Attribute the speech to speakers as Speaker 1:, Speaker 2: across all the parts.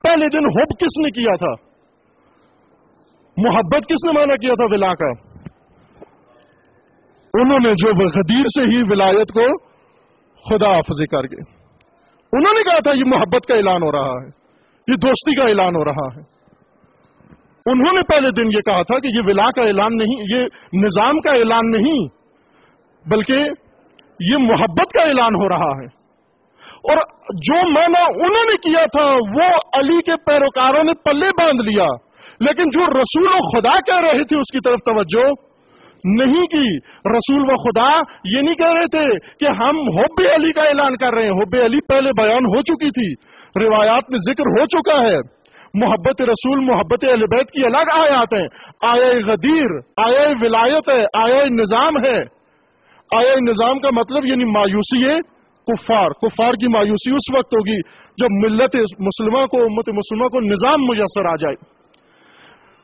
Speaker 1: پہلے دن حب کس نے کیا تھا؟ محبت کس نے مانا کیا تھا ولا کا؟ انہوں نے جو غدیر سے ہی ولایت کو خدا حافظ کر کے انہوں نے کہا تھا یہ محبت کا اعلان ہو رہا ہے، یہ دوستی کا اعلان ہو رہا ہے۔ انہوں نے پہلے دن یہ کہا تھا کہ یہ ولا کا اعلان نہیں، یہ نظام کا اعلان نہیں، بلکہ یہ محبت کا اعلان ہو رہا ہے۔ اور جو معنی انہوں نے کیا تھا وہ علی کے پیروکاروں نے پلے باندھ لیا، لیکن جو رسول و خدا کہہ رہے تھے اس کی طرف توجہ نہیں کی۔ رسول و خدا یہ نہیں کہہ رہے تھے کہ ہم حب علی کا اعلان کر رہے ہیں، حب علی پہلے بیان ہو چکی تھی، روایات میں ذکر ہو چکا ہے۔ محبت رسول، محبت اہل بیت کی الگ آیات ہیں۔ آیا غدیر، آیا ولایت ہے، آیا نظام ہے۔ آیا نظام کا مطلب یعنی مایوسی کفار کی مایوسی اس وقت ہوگی جب ملت مسلمہ کو، امت مسلمہ کو نظام میسر آ جائے۔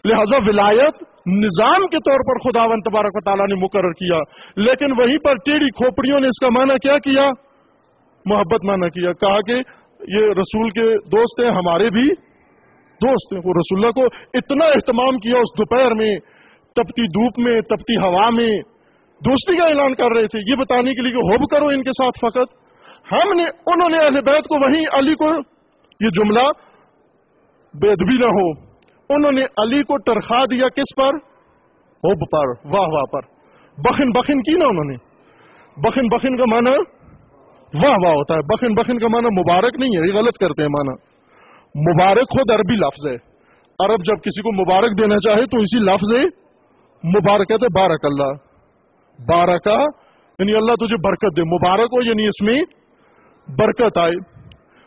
Speaker 1: لہذا ولایت نظام کے طور پر خداوند تبارک و تعالیٰ نے مقرر کیا، لیکن وہیں پر ٹیڑھی کھوپڑیوں نے اس کا معنی کیا کیا؟ محبت معنی کیا۔ کہا کہ یہ رسول کے دوست ہیں، ہمارے بھی دوست ہیں۔ وہ رسول اللہ کو اتنا اہتمام کیا اس دوپہر میں، تپتی دھوپ میں، تپتی ہوا میں دوستی کا اعلان کر رہے تھے، یہ بتانے کے لیے کہ حب کرو ان کے ساتھ فقط۔ انہوں نے اہل بیت کو وہیں علی کو، یہ جملہ بے ادبی نہ ہو، انہوں نے علی کو ترخا دیا کس پر؟ حب پر، واہ واہ پر۔ بخن کی نا انہوں نے۔ بخن کا معنی واہ واہ ہوتا ہے، بخن کا معنی مبارک نہیں ہے، یہ غلط کرتے ہیں معنی۔ مبارک خود عربی لفظ ہے، عرب جب کسی کو مبارک دینا چاہے تو اسی لفظ مبارکت ہے، بارک اللہ، بارکہ یعنی اللہ تجھے برکت دے، مبارک ہو یعنی اس میں برکت آئے۔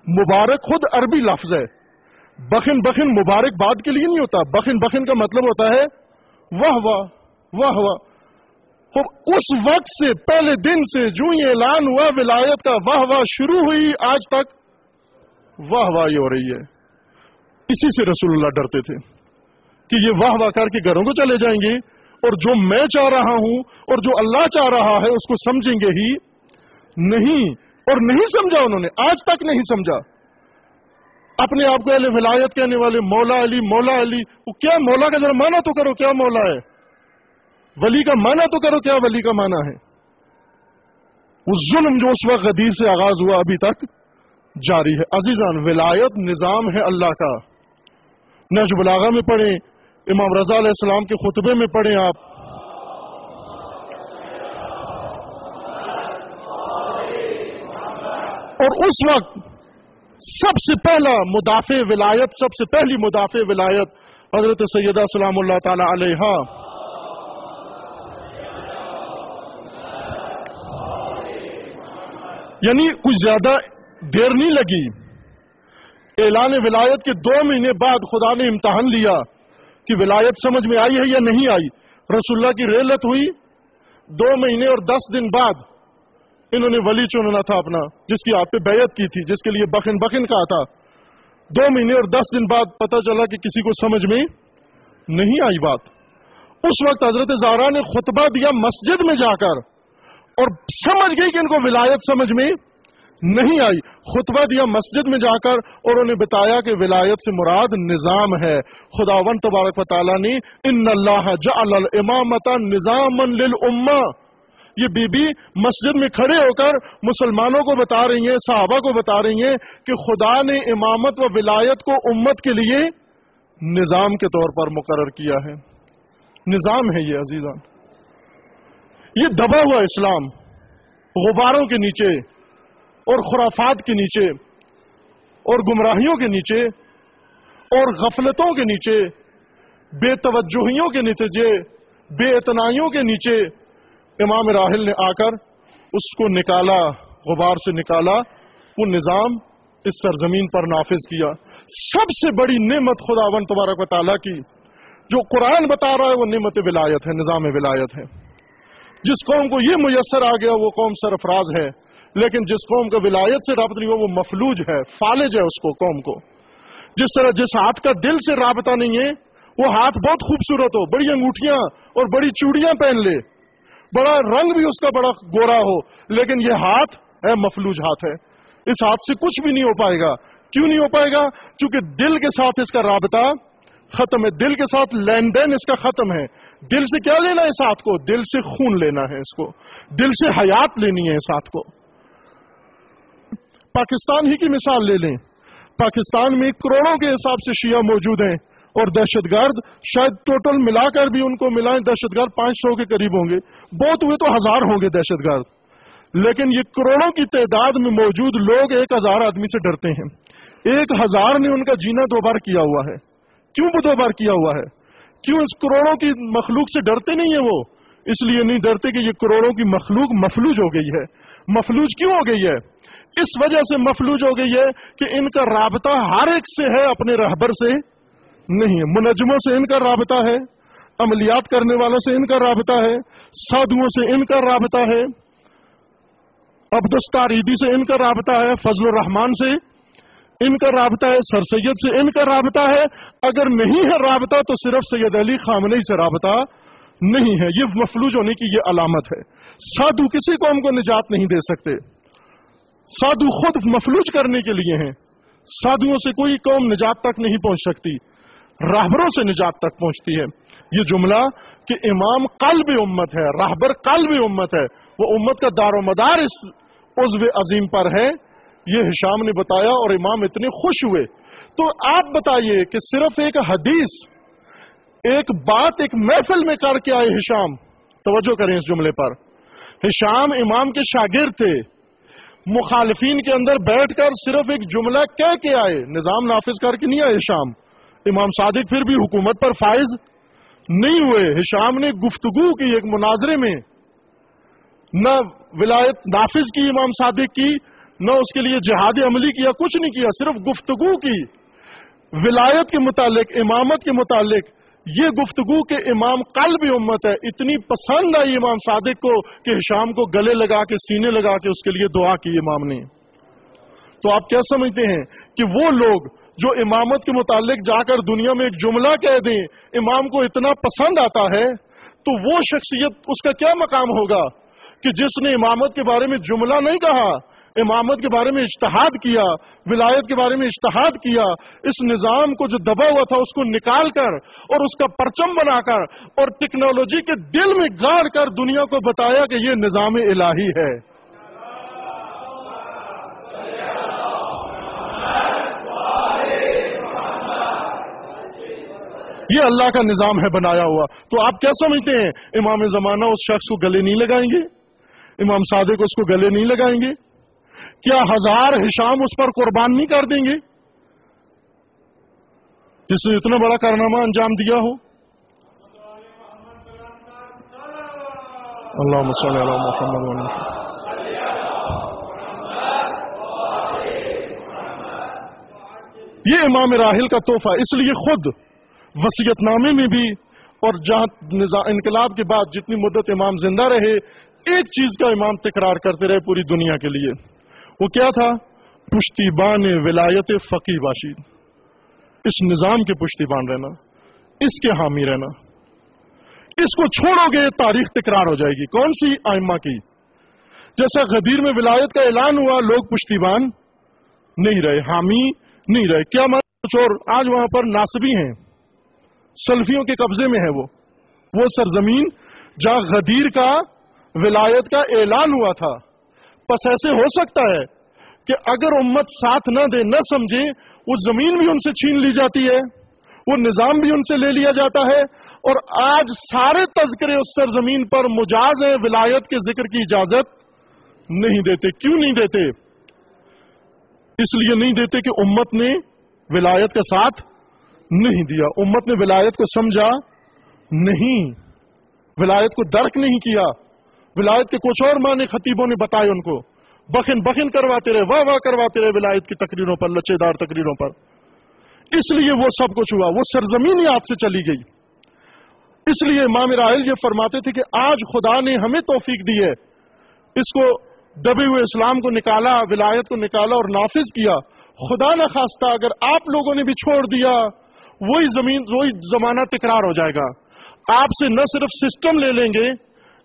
Speaker 1: مبارک خود عربی لفظ ہے۔ بخن مبارک باد کے لیے نہیں ہوتا، بخن کا مطلب ہوتا ہے واہ واہ واہ واہ۔ اور اس وقت سے، پہلے دن سے جو یہ اعلان ہوا ولایت کا، واہ واہ شروع ہوئی، آج تک واہ واہ ہو رہی ہے۔ اسی سے رسول اللہ ڈرتے تھے کہ یہ واہ واہ کر کے گھروں کو چلے جائیں گے، اور جو میں چاہ رہا ہوں اور جو اللہ چاہ رہا ہے اس کو سمجھیں گے ہی نہیں، اور نہیں سمجھا انہوں نے، آج تک نہیں سمجھا۔ اپنے آپ کو اہل ولایت کہنے والے مولا علی، مولا علی، وہ کیا مولا کا ذرا معنی تو کرو، کیا مولا ہے؟ ولی کا معنی تو کرو، کیا ولی کا معنی ہے؟ وہ ظلم جو اس وقت غدیر سے آغاز ہوا ابھی تک جاری ہے۔ عزیزان، ولایت نظام ہے اللہ کا۔ نہج البلاغہ میں پڑھیں، امام رضا علیہ السلام کے خطبے میں پڑھیں آپ، اور اس وقت سب سے پہلا مدافع ولایت، سب سے پہلی مدافع ولایت حضرت سیدہ سلام اللہ تعالی علیہا، یعنی کچھ زیادہ دیر نہیں لگی۔ اعلان ولایت کے 2 مہینے بعد خدا نے امتحان لیا کہ ولایت سمجھ میں آئی ہے یا نہیں آئی۔ رسول اللہ کی رحلت ہوئی، 2 مہینے اور 10 دن بعد انہوں نے ولی چننا تھا اپنا، جس کی آپ پہ بیعت کی تھی، جس کے لیے بخن کہا تھا۔ 2 مہینے اور 10 دن بعد پتہ چلا کہ کسی کو سمجھ میں نہیں آئی بات۔ اس وقت حضرت زہرا نے خطبہ دیا مسجد میں جا کر، اور سمجھ گئی کہ ان کو ولایت سمجھ میں نہیں آئی۔ خطبہ دیا مسجد میں جا کر، اور انہوں نے بتایا کہ ولایت سے مراد نظام ہے۔ خداوند تبارک و تعالیٰ نے ان اللہ جعل الامامۃ نظاما للامہ، یہ بی بی مسجد میں کھڑے ہو کر مسلمانوں کو بتا رہی ہیں، صحابہ کو بتا رہی ہیں کہ خدا نے امامت و ولایت کو امت کے لیے نظام کے طور پر مقرر کیا ہے۔ نظام ہے یہ عزیزان، یہ دبا ہوا اسلام غباروں کے نیچے اور خرافات کے نیچے اور گمراہیوں کے نیچے اور غفلتوں کے نیچے، بے توجہیوں کے نتیجے، بے اعتنائیوں کے نیچے امام راحل نے آ کر اس کو نکالا، غبار سے نکالا، وہ نظام اس سرزمین پر نافذ کیا۔ سب سے بڑی نعمت خداوند تبارک و تعالیٰ کی جو قرآن بتا رہا ہے وہ نعمت ولایت ہے، نظام ولایت ہے۔ جس قوم کو یہ میسر آ گیا وہ قوم سرفراز ہے، لیکن جس قوم کا ولایت سے رابطہ نہیں ہو وہ مفلوج ہے، فالج ہے اس کو، قوم کو۔ جس طرح جس ہاتھ کا دل سے رابطہ نہیں ہے وہ ہاتھ بہت خوبصورت ہو، بڑی انگوٹھیاں اور بڑی چوڑیاں پہن لے، بڑا رنگ بھی اس کا بڑا گورا ہو، لیکن یہ ہاتھ ہے مفلوج ہاتھ ہے، اس ہاتھ سے کچھ بھی نہیں ہو پائے گا، کیوں نہیں ہو پائے گا؟ چونکہ دل کے ساتھ اس کا رابطہ ختم ہے، دل کے ساتھ لین دین اس کا ختم ہے۔ دل سے کیا لینا ہے ساتھ کو؟ دل سے خون لینا ہے اس کو، دل سے حیات لینی ہے ساتھ کو۔ پاکستان ہی کی مثال لے لیں، پاکستان میں کروڑوں کے حساب سے شیعہ موجود ہیں، اور دہشت گرد شاید ٹوٹل ملا کر بھی ان کو ملائیں دہشت گرد 500 کے قریب ہوں گے، بہت ہوئے تو 1000 ہوں گے دہشت گرد، لیکن یہ کروڑوں کی تعداد میں موجود لوگ 1000 آدمی سے ڈرتے ہیں۔ 1000 نے ان کا جینا 2 بار کیا ہوا ہے۔ کیوں 2 بار کیا ہوا ہے؟ کیوں اس کروڑوں کی مخلوق سے ڈرتے نہیں ہیں وہ؟ اس لیے نہیں ڈرتے کہ یہ کروڑوں کی مخلوق مفلوج ہو گئی ہے۔ مفلوج کیوں ہو گئی ہے؟ اس وجہ سے مفلوج ہو گئی ہے کہ ان کا رابطہ ہر ایک سے ہے، اپنے رہبر سے نہیں ہے۔ منجموں سے ان کا رابطہ ہے، عملیات کرنے والوں سے ان کا رابطہ ہے، سادھوؤں سے ان کا رابطہ ہے، عبدالستاریدی سے ان کا رابطہ ہے، فضل الرحمان سے ان کا رابطہ ہے، سر سید سے ان کا رابطہ ہے۔ اگر نہیں ہے رابطہ تو صرف سید علی خامنئی سے رابطہ نہیں ہے۔ یہ مفلوج ہونے کی یہ علامت ہے۔ سادھو کسی قوم کو نجات نہیں دے سکتے، سادھو خود مفلوج کرنے کے لیے ہیں۔ سادھوؤں سے کوئی قوم نجات تک نہیں پہنچ سکتی، راہبروں سے نجات تک پہنچتی ہے۔ یہ جملہ کہ امام قلب امت ہے، راہبر قلب امت ہے، وہ امت کا دار و مدار اس عضو عظیم پر ہے، یہ ہشام نے بتایا اور امام اتنے خوش ہوئے۔ تو آپ بتائیے کہ صرف ایک حدیث، ایک بات ایک محفل میں کر کے آئے ہشام، توجہ کریں اس جملے پر، ہشام امام کے شاگرد تھے، مخالفین کے اندر بیٹھ کر صرف ایک جملہ کہہ کے آئے، نظام نافذ کر کے نہیں آئے ہشام۔ امام صادق پھر بھی حکومت پر فائز نہیں ہوئے، ہشام نے گفتگو کی ایک مناظرے میں، نہ ولایت نافذ کی امام صادق کی، نہ اس کے لیے جہاد عملی کیا، کچھ نہیں کیا، صرف گفتگو کی ولایت کے متعلق، امامت کے متعلق۔ یہ گفتگو کہ امام قلب امت ہے اتنی پسند آئی امام صادق کو کہ ہشام کو گلے لگا کے سینے لگا کے اس کے لیے دعا کی امام نے۔ تو آپ کیا سمجھتے ہیں کہ وہ لوگ جو امامت کے متعلق جا کر دنیا میں ایک جملہ کہہ دیں، امام کو اتنا پسند آتا ہے، تو وہ شخصیت اس کا کیا مقام ہوگا کہ جس نے امامت کے بارے میں جملہ نہیں کہا، امامت کے بارے میں اجتہاد کیا، ولایت کے بارے میں اجتہاد کیا، اس نظام کو جو دبا ہوا تھا اس کو نکال کر اور اس کا پرچم بنا کر اور ٹیکنالوجی کے دل میں گاڑ کر دنیا کو بتایا کہ یہ نظام الہی ہے۔ یہ اللہ کا نظام ہے بنایا ہوا۔ تو آپ کیا سمجھتے ہیں امام زمانہ اس شخص کو گلے نہیں لگائیں گے؟ امام صادق اس کو گلے نہیں لگائیں گے؟ کیا 1000 ہشام اس پر قربان نہیں کر دیں گے جس نے اتنا بڑا کارنامہ انجام دیا ہو؟ اللہم صلی علی محمد و علی۔ یہ امام راحل کا تحفہ، اس لیے خود وصیت نامے میں بھی اور جہاں انقلاب کے بعد جتنی مدت امام زندہ رہے، ایک چیز کا امام تکرار کرتے رہے پوری دنیا کے لیے، وہ کیا تھا؟ پشتیبان ولایت فقیہ باشی، اس نظام کے پشتیبان رہنا، اس کے حامی رہنا۔ اس کو چھوڑو گے تاریخ تکرار ہو جائے گی۔ کون سی؟ ائمہ کی۔ جیسا غدیر میں ولایت کا اعلان ہوا، لوگ پشتیبان نہیں رہے، حامی نہیں رہے۔ کیا کچھ اور؟ آج وہاں پر ناصبی ہیں، سلفیوں کے قبضے میں ہے وہ سرزمین جہاں غدیر کا ولایت کا اعلان ہوا تھا۔ پس ایسے ہو سکتا ہے کہ اگر امت ساتھ نہ دے، نہ سمجھے، وہ زمین بھی ان سے چھین لی جاتی ہے، وہ نظام بھی ان سے لے لیا جاتا ہے، اور آج سارے تذکرے اس سرزمین پر مجاز ہیں، ولایت کے ذکر کی اجازت نہیں دیتے۔ کیوں نہیں دیتے؟ اس لیے نہیں دیتے کہ امت نے ولایت کا ساتھ نہیں دیا، امت نے ولایت کو سمجھا نہیں، ولایت کو درک نہیں کیا، ولایت کے کچھ اور معنی خطیبوں نے بتائے ان کو، بخن بخن کرواتے رہے، واہ واہ کرواتے رہے ولایت کی تقریروں پر، لچے دار تقریروں پر۔ اس لیے وہ سب کچھ ہوا، وہ سرزمین ہی ہاتھ سے چلی گئی۔ اس لیے امام راحل یہ فرماتے تھے کہ آج خدا نے ہمیں توفیق دی ہے، اس کو دبے ہوئے اسلام کو نکالا، ولایت کو نکالا اور نافذ کیا۔ خدا نہ خواستہ اگر آپ لوگوں نے بھی چھوڑ دیا، وہی زمانہ تکرار ہو جائے گا۔ آپ سے نہ صرف سسٹم لے لیں گے،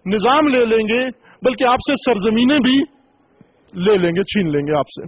Speaker 1: نظام لے لیں گے، بلکہ آپ سے سرزمینیں بھی لے لیں گے، چھین لیں گے آپ سے۔